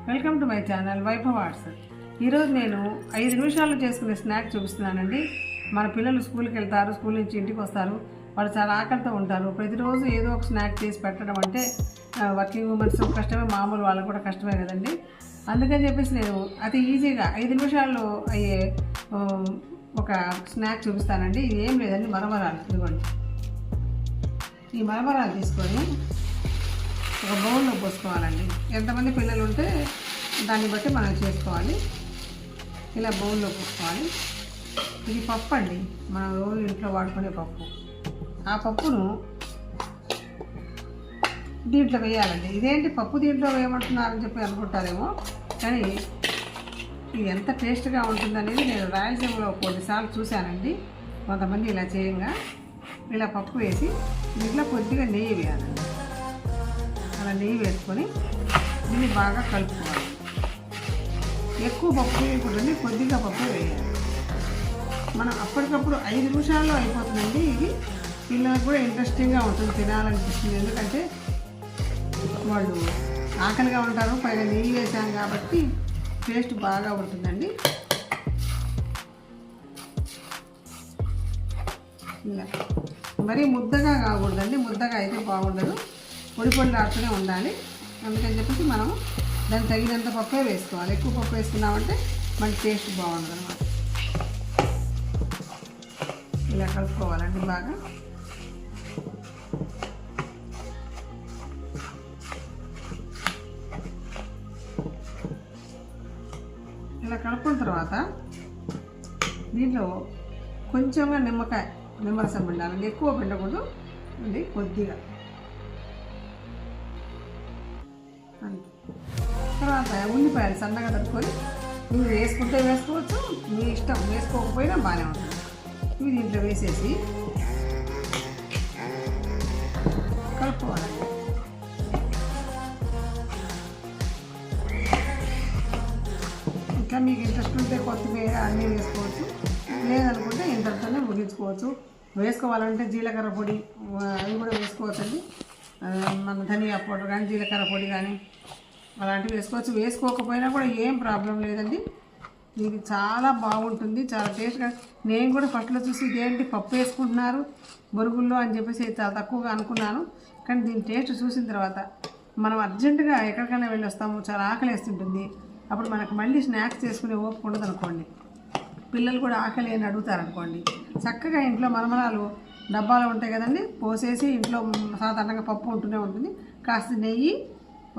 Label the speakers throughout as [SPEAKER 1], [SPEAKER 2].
[SPEAKER 1] Welcome to my channel Vaibhav arts. ఈరోజు నేను 5 నిమిషాల్లో చేసుకునే స్నాక్ చూపిస్తున్నానండి. మన పిల్లలు స్కూల్కి వెళ్తారు, స్కూల్ నుంచి ఇంటికి వస్తారు, వాళ్ళు చాలా ఆకలితో ఉంటారు. ప్రతిరోజు ఏదో ఒక స్నాక్ చేసి పెట్టడం అంటే వర్కింగ్ ఉమెన్స్ కష్టమే, మామూలు వాళ్ళకు కూడా కష్టమే కదండి. అందుకని చెప్పేసి నేను అతి ఈజీగా 5 నిమిషాల్లో అయ్యే ఒక స్నాక్ చూపిస్తానండి. ఇది ఏం లేదండి, మరమరాలు. ఇదిగోండి, ఈ మరమరాలు తీసుకొని ఒక బౌల్లో పోసుకోవాలండి. ఎంతమంది పిల్లలు ఉంటే దాన్ని బట్టి మనం చేసుకోవాలి. ఇలా బౌల్లో పోసుకోవాలి. ఇది పప్పు అండి, మనం రోజు ఇంట్లో వాడుకునే పప్పు. ఆ పప్పును దీంట్లో వేయాలండి. ఇదేంటి పప్పు దీంట్లో వేయమంటున్నారని చెప్పి అనుకుంటారేమో, కానీ ఇది ఎంత టేస్ట్గా ఉంటుందనేది నేను రాయలసీమలో కొన్నిసార్లు చూశానండి. కొంతమంది ఇలా చేయంగా ఇలా పప్పు వేసి దీంట్లో కొద్దిగా నెయ్యి వేయాలండి. అలా నెయ్యి వేసుకొని దీన్ని బాగా కలుపుకోవాలి. ఎక్కువ పప్పు వేయకూడదండి, కొద్దిగా పప్పు వేయాలి. మనం అప్పటికప్పుడు 5 నిమిషాల్లో అయిపోతుందండి. ఇది పిల్లలకు కూడా ఇంట్రెస్టింగ్గా ఉంటుంది, తినాలనిపిస్తుంది. ఎందుకంటే వాళ్ళు ఆకలిగా ఉంటారు, పైన నెయ్యి వేసాం కాబట్టి టేస్ట్ బాగా ఉంటుందండి. ఇలా మరీ ముద్దగా కాకూడదండి, ముద్దగా అయితే బాగుండదు, పొడి పొడిలాడుతూనే ఉండాలి. అందుకని చెప్పేసి మనం దానికి తగినంత పప్పే వేసుకోవాలి. ఎక్కువ పప్పు వేసుకున్నామంటే మన టేస్ట్ బాగుండదు అన్నమాట. ఇలా కలుపుకోవాలండి బాగా. ఇలా కలుపుకున్న తర్వాత దీంట్లో కొంచెంగా నిమ్మరసం పిండాలండి. ఎక్కువ పిండకూడదు అండి, కొద్దిగా. తర్వాత ఉల్లిపాయలు సన్నగా తట్టుకొని మీరు వేసుకుంటే వేసుకోవచ్చు, మీ ఇష్టం, వేసుకోకపోయినా బాగానే ఉంటుంది. ఇవి దీంట్లో వేసేసి కలుపుకోవాలండి. ఇంకా మీకు ఇంట్రెస్ట్ ఉంటే కొత్తిమీర అన్నీ వేసుకోవచ్చు, లేదనుకుంటే ఇంతటితోనే ముగించుకోవచ్చు. వేసుకోవాలంటే జీలకర్ర పొడి అవి కూడా వేసుకోవచ్చండి. మన ధనియా పౌడర్ కానీ జీలకర్ర పొడి కానీ అలాంటివి వేసుకోవచ్చు. వేసుకోకపోయినా కూడా ఏం ప్రాబ్లం లేదండి. ఇది చాలా బాగుంటుంది, చాలా టేస్ట్గా. నేను కూడా ఫస్ట్లో చూసి ఇదేంటి పప్పు వేసుకుంటున్నారు బొరుగుల్లో అని చెప్పేసి చాలా తక్కువగా అనుకున్నాను. కానీ దీని టేస్ట్ చూసిన తర్వాత మనం అర్జెంటుగా ఎక్కడికైనా వెళ్ళి వస్తాము, చాలా ఆకలి వేస్తుంటుంది. అప్పుడు మనకు మళ్ళీ స్నాక్స్ చేసుకునే ఓపిక ఉండదు అనుకోండి. పిల్లలు కూడా ఆకలి అని అడుగుతారనుకోండి, చక్కగా ఇంట్లో మరమరాలు డబ్బాలో ఉంటాయి కదండి, పోసేసి ఇంట్లో సాధారణంగా పప్పు ఉంటూనే ఉంటుంది. కాస్త నెయ్యి,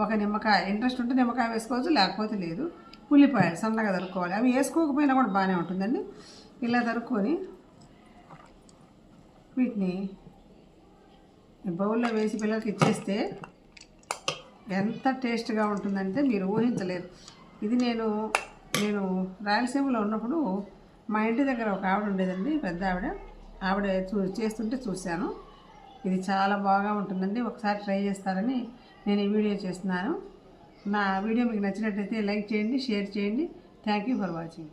[SPEAKER 1] ఒక నిమ్మకాయ, ఇంట్రెస్ట్ ఉంటే నిమ్మకాయ వేసుకోవచ్చు, లేకపోతే లేదు. ఉల్లిపాయలు సన్నగా తరుక్కోవాలి. అవి వేసుకోకపోయినా కూడా బాగానే ఉంటుందండి. ఇలా తరుక్కొని వీటిని బౌల్లో వేసి పిల్లలకి ఇచ్చేస్తే ఎంత టేస్ట్గా ఉంటుందంటే మీరు ఊహించలేరు. ఇది నేను రాయలసీమలో ఉన్నప్పుడు మా ఇంటి దగ్గర ఒక ఆవిడ ఉండేదండి, పెద్ద ఆవిడ చేస్తుంటే చూశాను. ఇది చాలా బాగా ఉంటుందండి, ఒకసారి ట్రై చేస్తారని నేను ఈ వీడియో చేస్తున్నాను. నా వీడియో మీకు నచ్చినట్లయితే లైక్ చేయండి, షేర్ చేయండి. Thank you for watching.